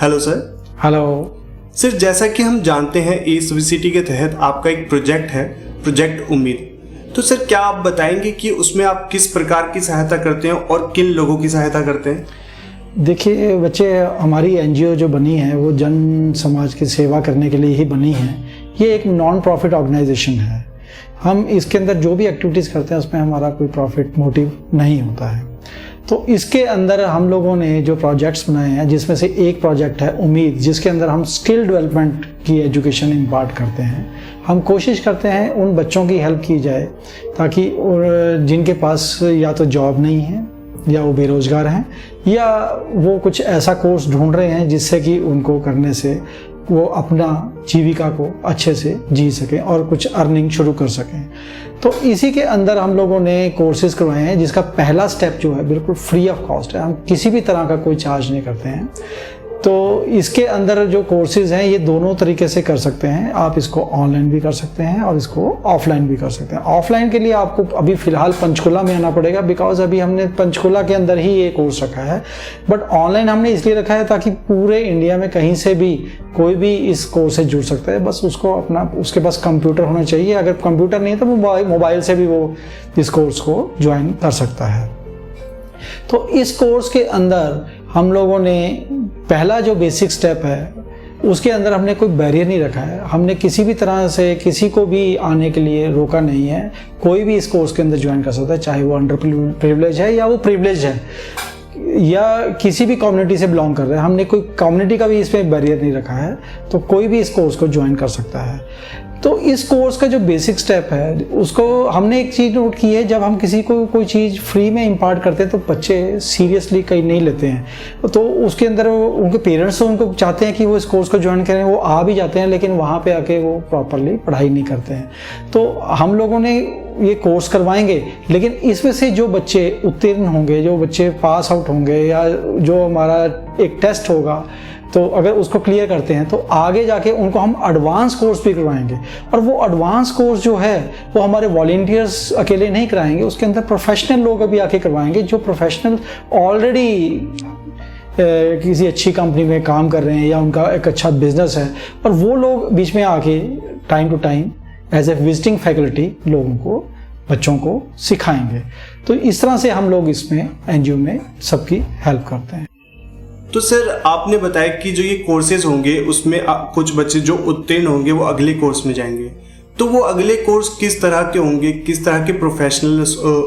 Hello sir. Hello sir, जैसा कि हम जानते हैं एसवीसीटी के तहत आपका एक प्रोजेक्ट है, प्रोजेक्ट उम्मीद। तो सर क्या आप बताएंगे कि उसमें आप किस प्रकार की सहायता करते हैं और किन लोगों की सहायता करते हैं? देखिए बच्चे, हमारी एनजीओ जो बनी है वो जन समाज की सेवा करने के लिए ही बनी है। ये एक नॉन प्रॉफिट ऑर्गेनाइजेशन है। हम इसके अंदर जो भी एक्टिविटीज़ करते हैं उसमें हमारा कोई प्रॉफिट मोटिव नहीं होता है। तो इसके अंदर हम लोगों ने जो प्रोजेक्ट्स बनाए हैं, जिसमें से एक प्रोजेक्ट है उम्मीद, जिसके अंदर हम स्किल डेवलपमेंट की एजुकेशन इम्पार्ट करते हैं। हम कोशिश करते हैं उन बच्चों की हेल्प की जाए ताकि जिनके पास या तो जॉब नहीं है, या वो बेरोज़गार हैं, या वो कुछ ऐसा कोर्स ढूंढ रहे हैं जिससे कि उनको करने से वो अपना जीविका को अच्छे से जी सकें और कुछ अर्निंग शुरू कर सकें। तो इसी के अंदर हम लोगों ने कोर्सेज़ करवाए हैं, जिसका पहला स्टेप जो है बिल्कुल फ्री ऑफ कॉस्ट है। हम किसी भी तरह का कोई चार्ज नहीं करते हैं। तो इसके अंदर जो कोर्सेज़ हैं ये दोनों तरीके से कर सकते हैं। आप इसको ऑनलाइन भी कर सकते हैं और इसको ऑफलाइन भी कर सकते हैं। ऑफलाइन के लिए आपको अभी फ़िलहाल पंचकुला में आना पड़ेगा, बिकॉज अभी हमने पंचकुला के अंदर ही ये कोर्स रखा है। बट ऑनलाइन हमने इसलिए रखा है ताकि पूरे इंडिया में कहीं से भी कोई भी इस कोर्स से जुड़ सकता है। बस उसको उसके पास कंप्यूटर होना चाहिए। अगर कंप्यूटर नहीं है तो मोबाइल से भी वो इस कोर्स को ज्वाइन कर सकता है। तो इस कोर्स के अंदर हम लोगों ने पहला जो बेसिक स्टेप है उसके अंदर हमने कोई बैरियर नहीं रखा है। हमने किसी भी तरह से किसी को भी आने के लिए रोका नहीं है। कोई भी इस कोर्स के अंदर ज्वाइन कर सकता है, चाहे वो अंडर प्रिविलेज है या वो प्रिविलेज है या किसी भी कम्युनिटी से बिलोंग कर रहा है। हमने कोई कम्युनिटी का भी इसमें बैरियर नहीं रखा है। तो कोई भी इस कोर्स को ज्वाइन कर सकता है। तो इस कोर्स का जो बेसिक स्टेप है उसको हमने एक चीज़ नोट की है, जब हम किसी को कोई चीज़ फ्री में इम्पार्ट करते हैं तो बच्चे सीरियसली कहीं नहीं लेते हैं। तो उसके अंदर उनके पेरेंट्स तो उनको चाहते हैं कि वो इस कोर्स को ज्वाइन करें, वो आ भी जाते हैं, लेकिन वहाँ पे आके वो प्रॉपरली पढ़ाई नहीं करते हैं। तो हम लोगों ने ये कोर्स करवाएंगे, लेकिन इसमें से जो बच्चे उत्तीर्ण होंगे, जो बच्चे पास आउट होंगे, या जो हमारा एक टेस्ट होगा, तो अगर उसको क्लियर करते हैं तो आगे जाके उनको हम एडवांस कोर्स भी करवाएंगे। और वो एडवांस कोर्स जो है वो हमारे वॉलंटियर्स अकेले नहीं कराएंगे, उसके अंदर प्रोफेशनल लोग भी आके करवाएंगे, जो प्रोफेशनल ऑलरेडी किसी अच्छी कंपनी में काम कर रहे हैं या उनका एक अच्छा बिजनेस है, और वो लोग बीच में आके time to time as a visiting faculty लोगों को, बच्चों को सिखाएंगे। तो इस तरह से हम लोग इसमें एनजीओ में सबकी हेल्प करते हैं। तो सर आपने बताया कि जो ये कोर्सेज होंगे उसमें कुछ बच्चे जो उत्तीर्ण होंगे वो अगले कोर्स में जाएंगे। तो वो अगले कोर्स किस तरह के होंगे, किस तरह के प्रोफेशनल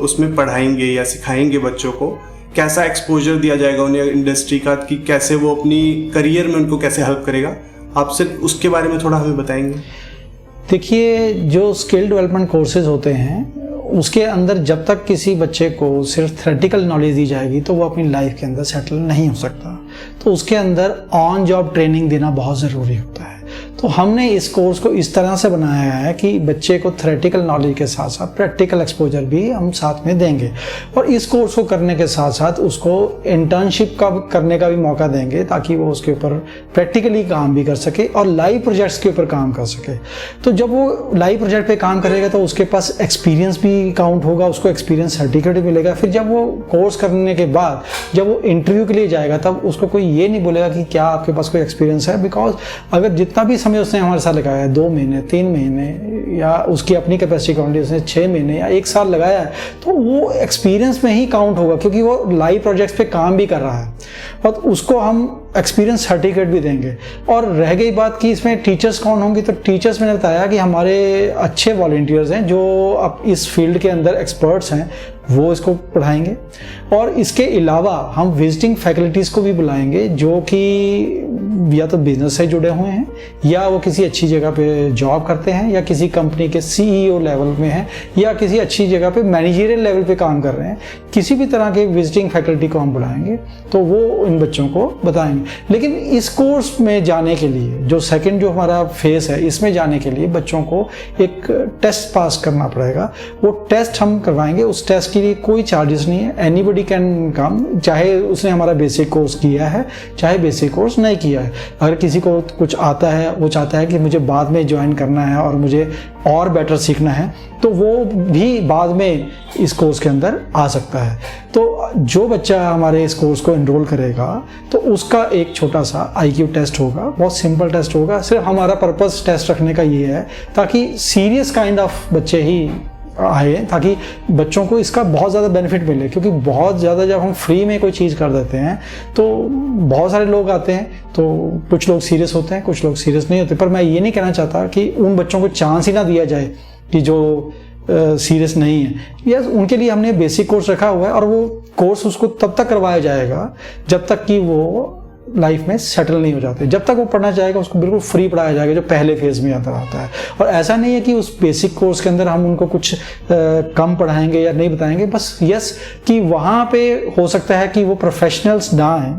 उसमें पढ़ाएंगे या सिखाएंगे बच्चों को? कैसा एक्सपोजर दिया जाएगा उन्हें इंडस्ट्री का, कि कैसे वो अपनी करियर में उनको कैसे हेल्प करेगा? आप सिर्फ उसके बारे में थोड़ा हमें बताएंगे। देखिए, जो स्किल डेवलपमेंट कोर्सेज होते हैं उसके अंदर जब तक किसी बच्चे को सिर्फ थ्योरेटिकल नॉलेज दी जाएगी तो वो अपनी लाइफ के अंदर सेटल नहीं हो सकता। तो उसके अंदर ऑन जॉब ट्रेनिंग देना बहुत ज़रूरी होता है। तो हमने इस कोर्स को इस तरह से बनाया है कि बच्चे को थ्योरेटिकल नॉलेज के साथ साथ प्रैक्टिकल एक्सपोजर भी हम साथ में देंगे, और इस कोर्स को करने के साथ साथ उसको इंटर्नशिप का करने का भी मौका देंगे ताकि वो उसके ऊपर प्रैक्टिकली काम भी कर सके और लाइव प्रोजेक्ट्स के ऊपर काम कर सके। तो जब वो लाइव प्रोजेक्ट पे काम करेगा तो उसके पास एक्सपीरियंस भी काउंट होगा, उसको एक्सपीरियंस सर्टिफिकेट भी मिलेगा। फिर जब वो कोर्स करने के बाद जब वो इंटरव्यू के लिए जाएगा तब उसको कोई ये नहीं बोलेगा कि क्या आपके पास कोई एक्सपीरियंस है, बिकॉज अगर जितना भी समय उसने हमारे साथ लगाया है, 2 महीने 3 महीने या उसकी अपनी कैपेसिटी काउंट उसने 6 महीने या 1 साल लगाया है, तो वो एक्सपीरियंस में ही काउंट होगा, क्योंकि वो लाइव प्रोजेक्ट्स पे काम भी कर रहा है और उसको हम एक्सपीरियंस सर्टिफिकेट भी देंगे। और रह गई बात कि इसमें टीचर्स कौन होंगे, तो टीचर्स मैंने बताया कि हमारे अच्छे वॉलंटियर्स हैं जो अब इस फील्ड के अंदर एक्सपर्ट्स हैं, वो इसको पढ़ाएंगे। और इसके अलावा हम विजिटिंग फैकल्टीज़ को भी बुलाएंगे जो कि या तो बिजनेस से जुड़े हुए हैं, या वो किसी अच्छी जगह पे जॉब करते हैं, या किसी कंपनी के सीईओ लेवल में हैं, या किसी अच्छी जगह पे मैनेजरियल लेवल पे काम कर रहे हैं। किसी भी तरह के विजिटिंग फैकल्टी को हम बुलाएंगे तो वो इन बच्चों को बताएंगे। लेकिन इस कोर्स में जाने के लिए जो सेकंड जो हमारा फेस है, इसमें जाने के लिए बच्चों को एक टेस्ट पास करना पड़ेगा। वो टेस्ट हम करवाएंगे। उस टेस्ट के लिए कोई चार्जेस नहीं है, एनीबडी कैन कम, चाहे उसने हमारा बेसिक कोर्स किया है चाहे बेसिक कोर्स नहीं किया है। है। अगर किसी को कुछ आता है, वो चाहता है कि मुझे बाद में ज्वाइन करना है और मुझे और बेटर सीखना है, तो वो भी बाद में इस कोर्स के अंदर आ सकता है। तो जो बच्चा हमारे इस कोर्स को एनरोल करेगा तो उसका एक छोटा सा IQ टेस्ट होगा, बहुत सिंपल टेस्ट होगा। सिर्फ हमारा पर्पस टेस्ट रखने का ये है ताकि सीरियस काइंड ऑफ बच्चे ही आए, ताकि बच्चों को इसका बहुत ज़्यादा बेनिफिट मिले। क्योंकि बहुत ज़्यादा जब हम फ्री में कोई चीज़ कर देते हैं तो बहुत सारे लोग आते हैं, तो कुछ लोग सीरियस होते हैं, कुछ लोग सीरियस नहीं होते। पर मैं ये नहीं कहना चाहता कि उन बच्चों को चांस ही ना दिया जाए कि जो सीरियस नहीं है। यस, उनके लिए हमने बेसिक कोर्स रखा हुआ है और वो कोर्स उसको तब तक करवाया जाएगा जब तक कि वो लाइफ में सेटल नहीं हो जाते। जब तक वो पढ़ना चाहेगा उसको बिल्कुल फ्री पढ़ाया जाएगा, जो पहले फेज में आता है। और ऐसा नहीं है कि उस बेसिक कोर्स के अंदर हम उनको कुछ कम पढ़ाएंगे या नहीं बताएंगे। बस यस कि वहाँ पे हो सकता है कि वो प्रोफेशनल्स ना आए,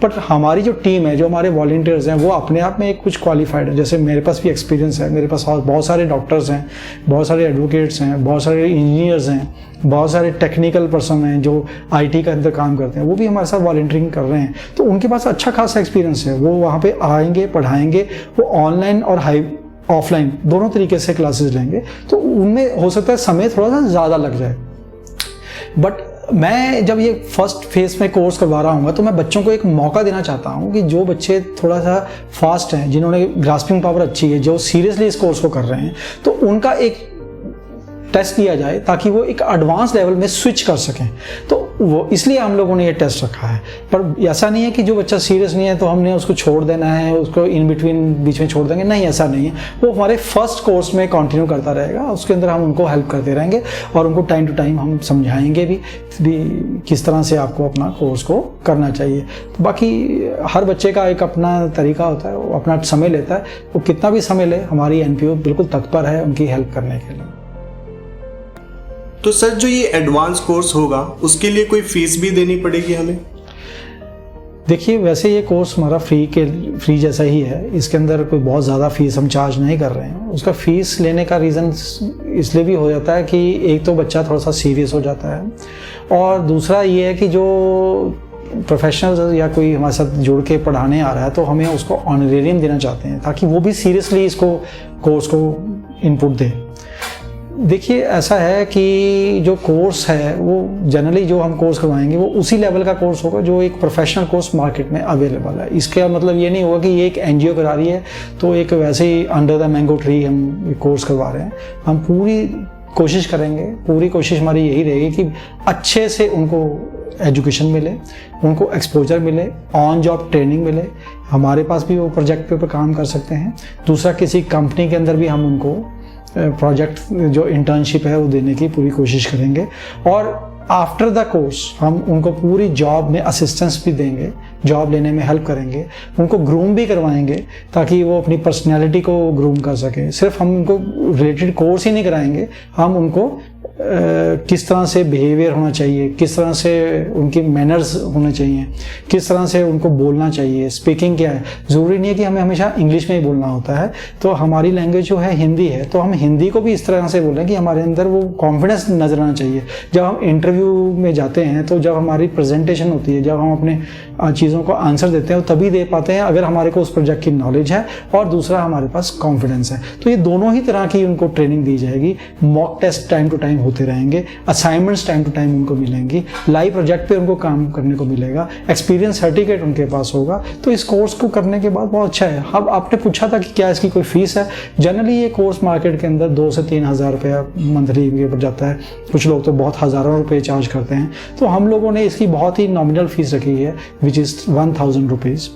बट हमारी जो टीम है, जो हमारे वॉलंटियर्स हैं, वो अपने आप में कुछ क्वालिफाइड है। जैसे मेरे पास भी एक्सपीरियंस है, मेरे पास बहुत सारे डॉक्टर्स हैं, बहुत सारे एडवोकेट्स हैं, बहुत सारे इंजीनियर्स हैं, बहुत सारे टेक्निकल पर्सन हैं जो IT के अंदर काम करते हैं, वो भी हमारे साथ वॉलंटियरिंग कर रहे हैं। तो उनके पास अच्छा खासा एक्सपीरियंस है। वो वहाँ पे आएंगे, पढ़ाएंगे, वो ऑनलाइन और ऑफलाइन दोनों तरीके से क्लासेस लेंगे। तो उनमें हो सकता है समय थोड़ा सा ज़्यादा लग जाए, बट मैं जब ये फर्स्ट फेज में कोर्स करवा रहा हूँ तो मैं बच्चों को एक मौका देना चाहता हूँ कि जो बच्चे थोड़ा सा फास्ट हैं, जिन्होंने ग्रास्पिंग पावर अच्छी है, जो सीरियसली इस कोर्स को कर रहे हैं, तो उनका एक टेस्ट दिया जाए ताकि वो एक एडवांस लेवल में स्विच कर सकें। तो वो इसलिए हम लोगों ने ये टेस्ट रखा है। पर ऐसा नहीं है कि जो बच्चा सीरियस नहीं है तो हमने उसको छोड़ देना है, उसको इन बिटवीन बीच में छोड़ देंगे, नहीं, ऐसा नहीं है। वो हमारे फर्स्ट कोर्स में कंटिन्यू करता रहेगा, उसके अंदर हम उनको हेल्प करते रहेंगे और उनको टाइम टू टाइम हम समझाएंगे भी किस तरह से आपको अपना कोर्स को करना चाहिए। तो बाकी हर बच्चे का एक अपना तरीका होता है, वो अपना समय लेता है। वो कितना भी समय ले, हमारी NPO बिल्कुल तत्पर है उनकी हेल्प करने के लिए। तो सर, जो ये एडवांस कोर्स होगा उसके लिए कोई फीस भी देनी पड़ेगी हमें? देखिए, वैसे ये कोर्स हमारा फ्री जैसा ही है। इसके अंदर कोई बहुत ज़्यादा फीस हम चार्ज नहीं कर रहे हैं। उसका फीस लेने का रीज़न इसलिए भी हो जाता है कि एक तो बच्चा थोड़ा सा सीरियस हो जाता है, और दूसरा ये है कि जो प्रोफेशनल्स या कोई हमारे साथ जुड़ के पढ़ाने आ रहा है तो हमें उसको ऑनरेरियम देना चाहते हैं ताकि वो भी सीरियसली इसको कोर्स को इनपुट दे। देखिए, ऐसा है कि जो कोर्स है वो जनरली जो हम कोर्स करवाएंगे वो उसी लेवल का कोर्स होगा जो एक प्रोफेशनल कोर्स मार्केट में अवेलेबल है। इसका मतलब ये नहीं होगा कि ये एक NGO करा रही है तो एक वैसे ही अंडर द मैंगो ट्री हम ये कोर्स करवा रहे हैं। हम पूरी कोशिश करेंगे, पूरी कोशिश हमारी यही रहेगी कि अच्छे से उनको एजुकेशन मिले, उनको एक्सपोजर मिले, ऑन जॉब ट्रेनिंग मिले। हमारे पास भी वो प्रोजेक्ट पे काम कर सकते हैं। दूसरा, किसी कंपनी के अंदर भी हम उनको प्रोजेक्ट जो इंटर्नशिप है वो देने की पूरी कोशिश करेंगे। और आफ्टर द कोर्स हम उनको पूरी जॉब में असिस्टेंस भी देंगे, जॉब लेने में हेल्प करेंगे, उनको ग्रूम भी करवाएंगे ताकि वो अपनी पर्सनैलिटी को ग्रूम कर सकें। सिर्फ हम उनको रिलेटेड कोर्स ही नहीं कराएंगे, हम उनको किस तरह से बिहेवियर होना चाहिए, किस तरह से उनकी मैनर्स होने चाहिए, किस तरह से उनको बोलना चाहिए, स्पीकिंग क्या है। ज़रूरी नहीं है कि हमें हमेशा इंग्लिश में ही बोलना होता है। तो हमारी लैंग्वेज जो है हिंदी है, तो हम हिंदी को भी इस तरह से बोलें कि हमारे अंदर वो कॉन्फिडेंस नजर आना चाहिए। जब हम इंटरव्यू में जाते हैं तो जब हमारी प्रेजेंटेशन होती है, जब हम अपने चीज़ों को आंसर देते हैं, तभी दे पाते हैं अगर हमारे को उस प्रोजेक्ट की नॉलेज है और दूसरा हमारे पास कॉन्फिडेंस है। तो ये दोनों ही तरह की उनको ट्रेनिंग दी जाएगी। Mock test time to time होते रहेंगे, असाइनमेंट्स टाइम टू टाइम उनको मिलेंगी, लाइव प्रोजेक्ट पे उनको काम करने को मिलेगा, एक्सपीरियंस सर्टिफिकेट उनके पास होगा। तो इस कोर्स को करने के बाद बहुत अच्छा है। अब आपने पूछा था कि क्या इसकी कोई फीस है। जनरली ये कोर्स मार्केट के अंदर 2 से 3 हज़ार रुपया मंथली के ऊपर जाता है। कुछ लोग तो बहुत हज़ारों रुपये चार्ज करते हैं। तो हम लोगों ने इसकी बहुत ही नॉमिनल फीस रखी है, विच इज़ 1000 रुपीज़।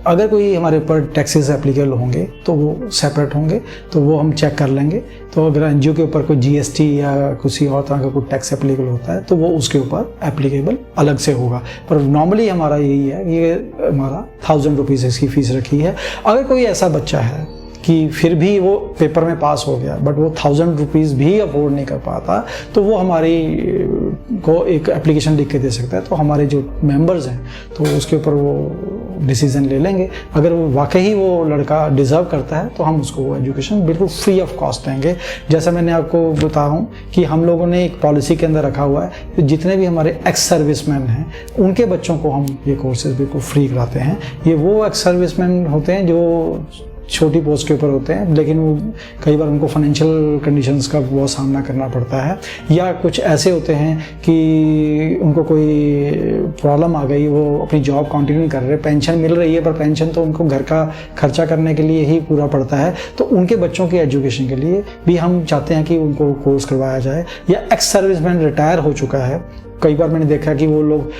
अगर कोई हमारे ऊपर टैक्सेस एप्लीकेबल होंगे तो वो सेपरेट होंगे, तो वो हम चेक कर लेंगे। तो अगर NGO के ऊपर कोई GST या किसी और तरह का कोई टैक्स एप्लीकेबल होता है तो वो उसके ऊपर एप्लीकेबल अलग से होगा। पर नॉर्मली हमारा यही है, ये हमारा 1000 रुपीज़ इसकी फ़ीस रखी है। अगर कोई ऐसा बच्चा है कि फिर भी वो पेपर में पास हो गया बट वो 1000 रुपीज़ भी अफोर्ड नहीं कर पाता, तो वो हमारी को एक एप्लीकेशन लिख के दे सकता है, तो हमारे जो मेंबर्स हैं तो उसके ऊपर वो डिसीजन ले लेंगे। अगर वो वाकई वो लड़का डिज़र्व करता है तो हम उसको वो एजुकेशन बिल्कुल फ्री ऑफ कॉस्ट देंगे। जैसा मैंने आपको बताऊं कि हम लोगों ने एक पॉलिसी के अंदर रखा हुआ है कि जितने भी हमारे एक्स सर्विसमैन हैं उनके बच्चों को हम ये कोर्सेज बिल्कुल फ्री कराते हैं। ये वो एक्स सर्विसमैन होते हैं जो छोटी पोस्ट के ऊपर होते हैं, लेकिन वो कई बार उनको फाइनेंशियल कंडीशंस का बहुत सामना करना पड़ता है, या कुछ ऐसे होते हैं कि उनको कोई प्रॉब्लम आ गई, वो अपनी जॉब कंटिन्यू कर रहे, पेंशन मिल रही है पर पेंशन तो उनको घर का खर्चा करने के लिए ही पूरा पड़ता है, तो उनके बच्चों की एजुकेशन के लिए भी हम चाहते हैं कि उनको कोर्स करवाया जाए। या एक्स सर्विसमैन रिटायर हो चुका है, कई बार मैंने देखा कि वो लोग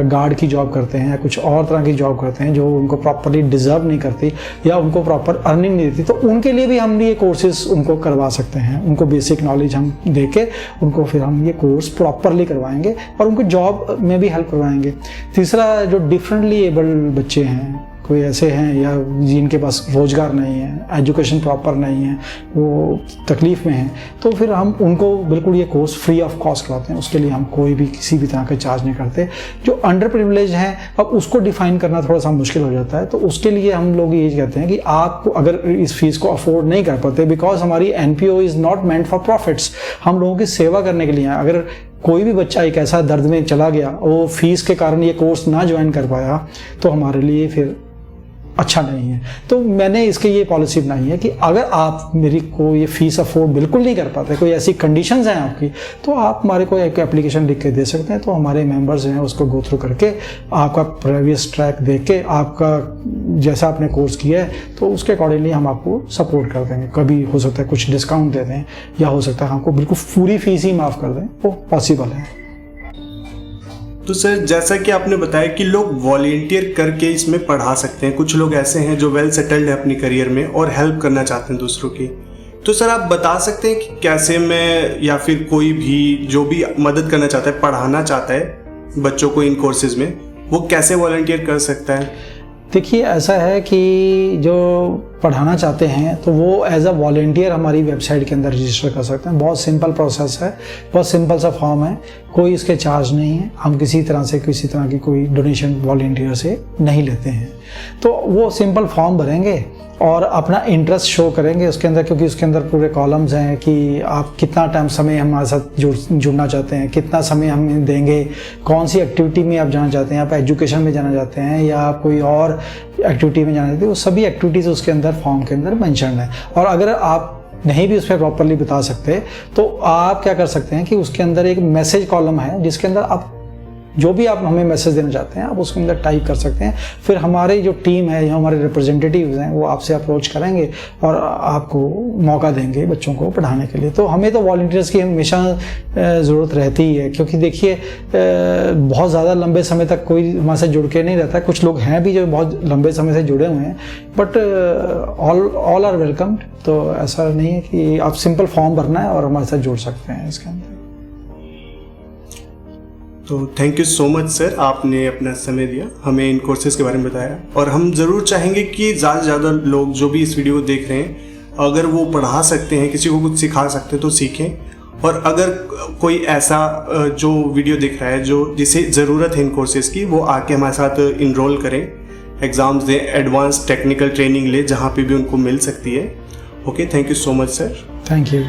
गार्ड की जॉब करते हैं या कुछ और तरह की जॉब करते हैं जो उनको प्रॉपरली डिज़र्व नहीं करती या उनको प्रॉपर अर्निंग नहीं देती, तो उनके लिए भी हम ये कोर्सेज उनको करवा सकते हैं। उनको बेसिक नॉलेज हम दे के उनको फिर हम ये कोर्स प्रॉपरली करवाएंगे और उनको जॉब में भी हेल्प करवाएंगे। तीसरा, जो डिफरेंटली एबल्ड बच्चे हैं, कोई ऐसे हैं या जिनके पास रोज़गार नहीं है, एजुकेशन प्रॉपर नहीं है, वो तकलीफ़ में हैं, तो फिर हम उनको बिल्कुल ये कोर्स फ्री ऑफ कॉस्ट कराते हैं। उसके लिए हम कोई भी किसी भी तरह का चार्ज नहीं करते। जो अंडर प्रिविलेज हैं, अब उसको डिफ़ाइन करना थोड़ा सा मुश्किल हो जाता है, तो उसके लिए हम लोग ये कहते हैं कि आप अगर इस फीस को अफोर्ड नहीं कर पाते, बिकॉज हमारी NPO is not meant for profits, हम लोगों की सेवा करने के लिए हैं। अगर कोई भी बच्चा एक ऐसा दर्द में चला गया, वो फीस के कारण ये कोर्स ना ज्वाइन कर पाया, तो हमारे लिए फिर अच्छा नहीं है। तो मैंने इसके ये पॉलिसी बनाई है कि अगर आप मेरी को ये फीस अफोर्ड बिल्कुल नहीं कर पाते, कोई ऐसी कंडीशंस हैं आपकी, तो आप हमारे को एक एप्लीकेशन लिख के दे सकते हैं। तो हमारे मेंबर्स हैं उसको गो थ्रू करके आपका प्रीवियस ट्रैक देख के आपका जैसा आपने कोर्स किया है तो उसके अकॉर्डिंगली हम आपको सपोर्ट कर देंगे। कभी हो सकता है कुछ डिस्काउंट दे दें या हो सकता है हमको बिल्कुल पूरी फीस ही माफ़ कर दें, वो पॉसिबल है। तो सर, जैसा कि आपने बताया कि लोग वॉलेंटियर करके इसमें पढ़ा सकते हैं, कुछ लोग ऐसे हैं जो वेल सेटल्ड है अपनी करियर में और हेल्प करना चाहते हैं दूसरों की, तो सर आप बता सकते हैं कि कैसे मैं या फिर कोई भी जो भी मदद करना चाहता है, पढ़ाना चाहता है बच्चों को इन कोर्सेज में, वो कैसे वॉलेंटियर कर सकता है? देखिए, ऐसा है कि जो पढ़ाना चाहते हैं तो वो एज अ वॉलेंटियर हमारी वेबसाइट के अंदर रजिस्टर कर सकते हैं। बहुत सिंपल प्रोसेस है, बहुत सिंपल सा फॉर्म है, कोई इसके चार्ज नहीं है। हम किसी तरह की कोई डोनेशन वॉलेंटियर से नहीं लेते हैं। तो वो सिंपल फॉर्म भरेंगे और अपना इंटरेस्ट शो करेंगे उसके अंदर, क्योंकि उसके अंदर पूरे कॉलम्स हैं कि आप कितना टाइम समय हमारे साथ जुड़ना चाहते हैं, कितना समय हम देंगे, कौन सी एक्टिविटी में आप जाना चाहते हैं, आप एजुकेशन में जाना चाहते हैं या आप कोई और एक्टिविटी में जाना चाहते हैं, वो सभी एक्टिविटीज़ उसके अंदर फॉर्म के अंदर मेंशन है। और अगर आप नहीं भी उस पर प्रॉपरली बता सकते तो आप क्या कर सकते हैं कि उसके अंदर एक मैसेज कॉलम है जिसके अंदर आप जो भी आप हमें मैसेज देना चाहते हैं आप उसके अंदर टाइप कर सकते हैं। फिर हमारी जो टीम है या हमारे रिप्रेजेंटेटिव्स हैं वो आपसे अप्रोच करेंगे और आपको मौका देंगे बच्चों को पढ़ाने के लिए। तो हमें तो वॉलंटियर्स की हमेशा ज़रूरत रहती ही है, क्योंकि देखिए बहुत ज़्यादा लंबे समय तक कोई हमारे से जुड़ के नहीं रहता। कुछ लोग हैं भी जो बहुत लंबे समय से जुड़े हुए हैं, बट ऑल आर वेलकम। तो ऐसा नहीं है कि आप सिंपल फॉर्म भरना है और हमारे साथ जुड़ सकते हैं इसके अंदर। तो thank you so much sir, आपने अपना समय दिया, हमें इन कोर्सेज के बारे में बताया, और हम ज़रूर चाहेंगे कि ज़्यादा से ज़्यादा लोग जो भी इस वीडियो को देख रहे हैं अगर वो पढ़ा सकते हैं, किसी को कुछ सिखा सकते हैं तो सीखें। और अगर कोई ऐसा जो वीडियो दिख रहा है जो जिसे ज़रूरत है इन कोर्सेज़ की, वो आके हमारे साथ इनरोल करें, एग्ज़ाम्स दें, एडवांस टेक्निकल ट्रेनिंग ले, जहाँ पे भी उनको मिल सकती है। Okay, thank you so much sir. Thank you.